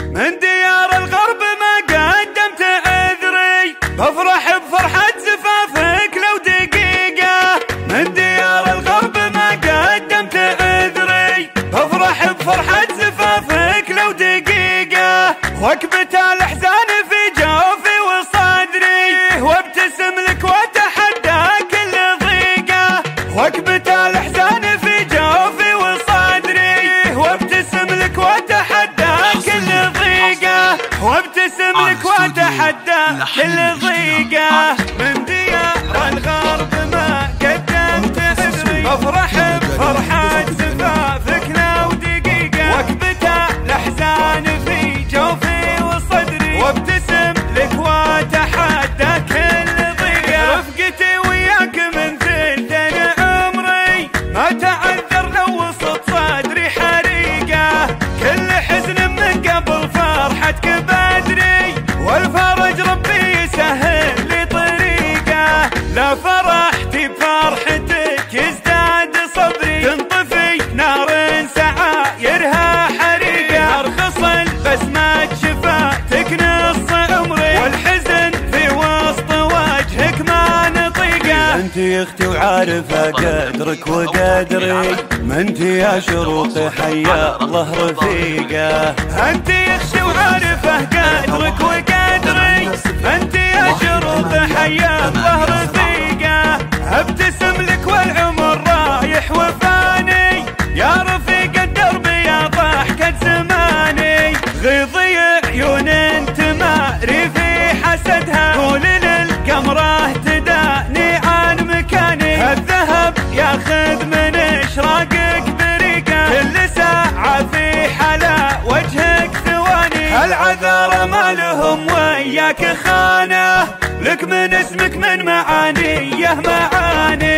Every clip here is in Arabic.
من ديار الغرب ما قدمت عذري، بفرح بفرحة زفافك لو دقيقة. من ديار الغرب ما قدمت عذري، بفرح بفرحة زفافك لو دقيقة. وكبت الأحزان في جوفي وصدري، وابتسم لك واتحدى كل ضيقة. وكبت الأحزان في جوفي وصدري، وابتسم لك واتحدى كل ضيقة. وابتسم لك واتحدى كل ضيقة. من ديار الغرب ما قدمت عذري، بفرح بفرحة زفافك لو دقيقة. وكبت الأحزان في جوفي وصدري، وابتسم لك واتحدى كل ضيقة. رفقتي وياك من ثلثين عمري، ما تعذر لو وسط صدري حريقة. كل حزن من قبل فرحتك بدري، والفرج ربي يسهل لي طريقة. لا فرحتي بفرحتك يزداد صبري، تنطفي نار سعايرها حريقة. ارخص البسمة شفاتك نص عمري، والحزن في وسط وجهك ما نطيقه. انت يا اختي وعارفه قدرك وقدري، ما انت يا شروقي حيا الله رفيقه. انت يا اختي وعارفه قدرك وقدري، ما انت يا شروقي حيا الله رفيقه. ابتسم لك والعمر رايح وفاني، يا رفيق الدرب يا ضحكة زماني. غيظي عيون انت ماري في حسدها، قول للقمرة تداني عن مكاني. الذهب ياخذ من اشراقك بريقة، كل ساعة في حلا وجهك ثواني. العذارى ما لهم وياك خانة، لك من اسمك من معانيه معاني.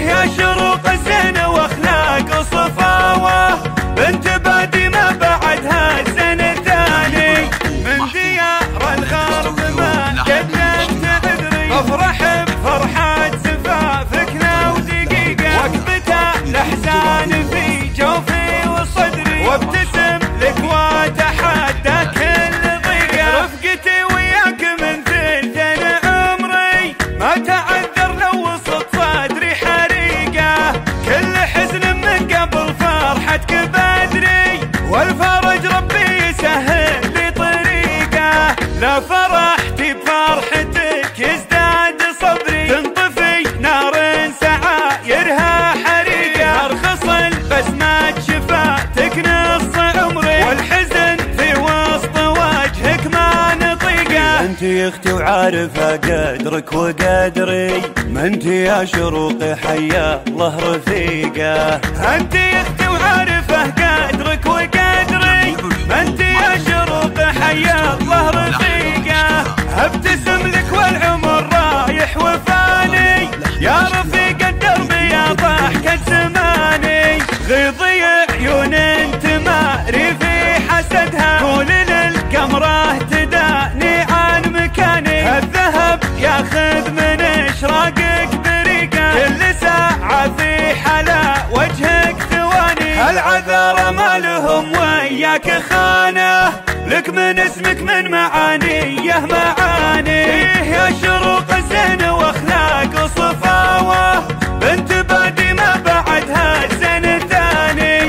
يا شروق الزين واخلاق وصفاوة، بنت بادي ما بعدها الزين ثاني. من ديار الغرب ما قدمت عذري، بفرح بفرحة زفافك لو دقيقة. وكبت الأحزان في جوفي وصدري، وابتسم لك واتحدى كل ضيقة. رفقتي وياك من ثلثين عمري، ما تعذر لو وسط صدري حريقة. كل حزن من قبل فرحتك بدري، والفرج ربي يسهل لي طريقة. لا فرحتي بفرحتك يزداد صبري، تنطفي نار سعايرها حريقة. ارخص البسمة شفاتك نص عمري، والحزن في وسط وجهك ما نطيقه. انت يا اختي وعارفه قدرك وقدري، ما انت يا شروقي حيا الله رفيقه. انت يا اختي وعارفه قدرك وقدري، ما انت يا شروقي حيا الله رفيقه. ابتسم لك والعمر رايح وفاني، يا رفيق الدرب يا ضحكة زماني. غيظي عيون انت ماري في حسدها، قول للقمرة تداني عن مكاني. الذهب ياخذ من اشراقك بريقة، كل ساعة في حلا وجهك ثواني. العذارى ما لهم وياك خانة، لك من اسمك من معانيه معاني. يا شروق الزين واخلاق وصفاوة، بنت بادي ما بعدها الزين ثاني.